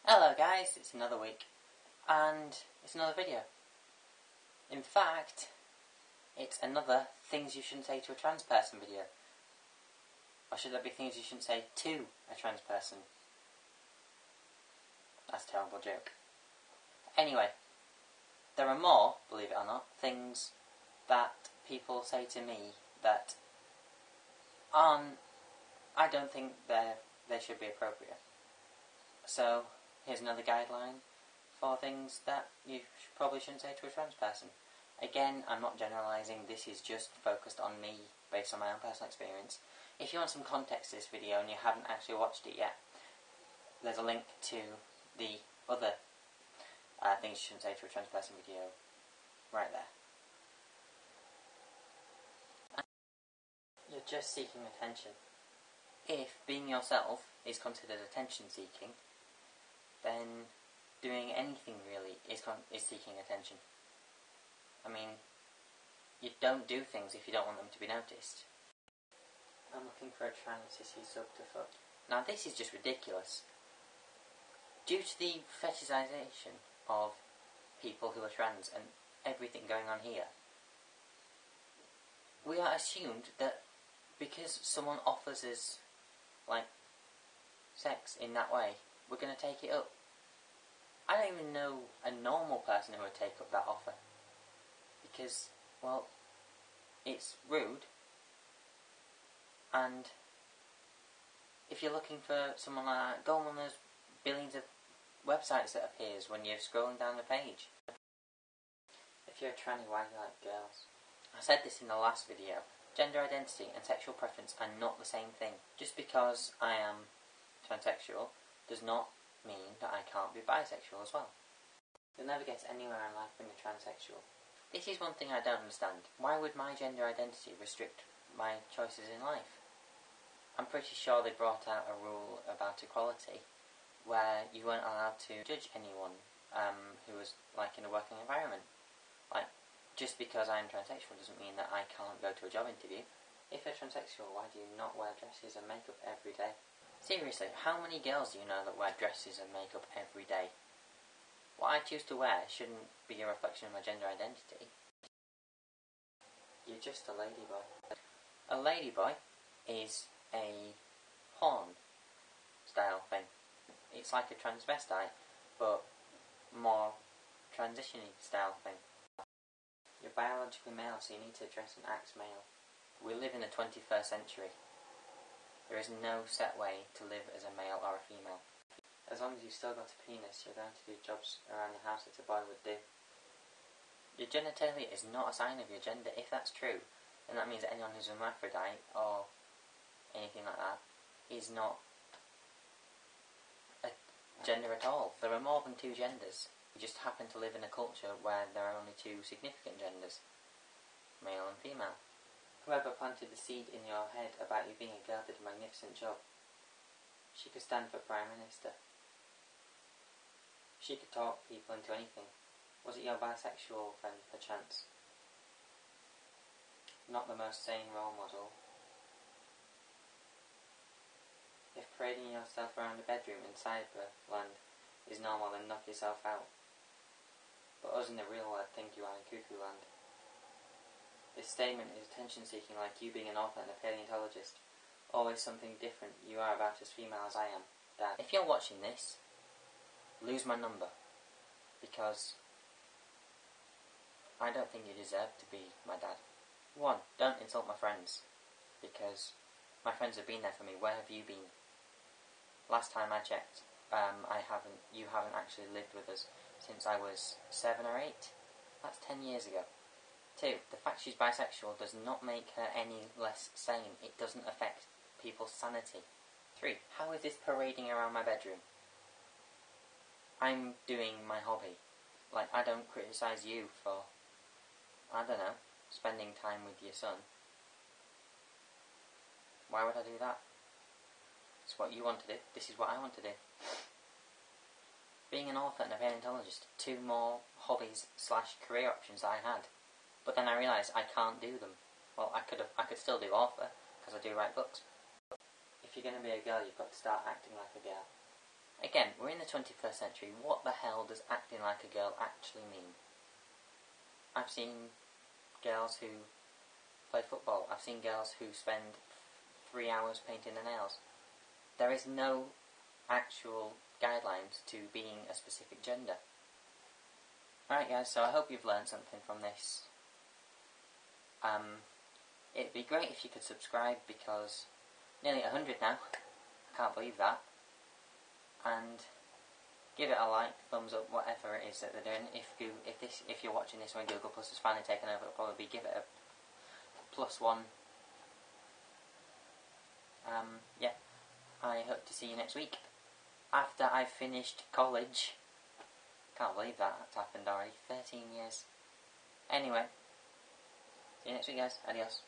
Hello guys, it's another week, and it's another video. In fact, it's another things you shouldn't say to a trans person video. Or should there be things you shouldn't say to a trans person? That's a terrible joke. Anyway, there are more, believe it or not, things that people say to me that aren't, I don't think they should be appropriate. So, here's another guideline for things that you probably shouldn't say to a trans person. Again, I'm not generalising, this is just focused on me, based on my own personal experience. If you want some context to this video and you haven't actually watched it yet, there's a link to the other things you shouldn't say to a trans person video right there. You're just seeking attention. If being yourself is considered attention seeking, then doing anything really is seeking attention. I mean, you don't do things if you don't want them to be noticed. I'm looking for a trans sissy sub to fuck. Now this is just ridiculous. Due to the fetishization of people who are trans and everything going on here, we are assumed that because someone offers us, like, sex in that way, we're going to take it up. I don't even know a normal person who would take up that offer. Because, well, it's rude. And if you're looking for someone like that, go on one of those billions of websites that appears when you're scrolling down the page. If you're a tranny, why do you like girls? I said this in the last video. Gender identity and sexual preference are not the same thing. Just because I am transsexual does not mean that I can't be bisexual as well. You'll never get anywhere in life being a transsexual. This is one thing I don't understand. Why would my gender identity restrict my choices in life? I'm pretty sure they brought out a rule about equality where you weren't allowed to judge anyone who was like in a working environment. Like, just because I'm transsexual doesn't mean that I can't go to a job interview. If you're transsexual, why do you not wear dresses and makeup every day? Seriously, how many girls do you know that wear dresses and makeup every day? What I choose to wear shouldn't be a reflection of my gender identity. You're just a ladyboy. A ladyboy is a porn style thing. It's like a transvestite, but more transition-y style thing. You're biologically male, so you need to dress and act male. We live in the 21st century. There is no set way to live as a male or a female. As long as you've still got a penis, you're going to do jobs around the house that a boy would do. Your genitalia is not a sign of your gender. If that's true, then that means that anyone who's a hermaphrodite or anything like that is not a gender at all. There are more than two genders. You just happen to live in a culture where there are only two significant genders, male and female. Whoever planted the seed in your head about you being a girl did a magnificent job. She could stand for Prime Minister. She could talk people into anything. Was it your bisexual friend, perchance? Not the most sane role model. If parading yourself around a bedroom in Cyberland is normal, then knock yourself out. But us in the real world think you are in cuckoo land. This statement is attention-seeking, like you being an author and a paleontologist. Always something different. You are about as female as I am, Dad. If you're watching this, lose my number. Because I don't think you deserve to be my dad. 1. Don't insult my friends. Because my friends have been there for me. Where have you been? Last time I checked, you haven't actually lived with us since I was 7 or 8. That's 10 years ago. 2. The fact she's bisexual does not make her any less sane. It doesn't affect people's sanity. 3. How is this parading around my bedroom? I'm doing my hobby. Like, I don't criticise you for, I don't know, spending time with your son. Why would I do that? It's what you want to do. This is what I want to do. Being an author and a paleontologist, 2 more hobbies / career options that I had. But then I realised I can't do them. Well, I could still do author, because I do write books. If you're going to be a girl, you've got to start acting like a girl. Again, we're we're in the 21st century. What the hell does acting like a girl actually mean? I've seen girls who play football. I've seen girls who spend 3 hours painting their nails. There is no actual guidelines to being a specific gender. Alright guys, so I hope you've learned something from this. It'd be great if you could subscribe, because nearly 100 now. Can't believe that. And give it a like, thumbs up, whatever it is that they're doing. If you're watching this when Google Plus has finally taken over, it'll probably give it a +1. Yeah. I hope to see you next week after I've finished college. Can't believe that's happened already. 13 years. Anyway, see you next week, guys. Adios.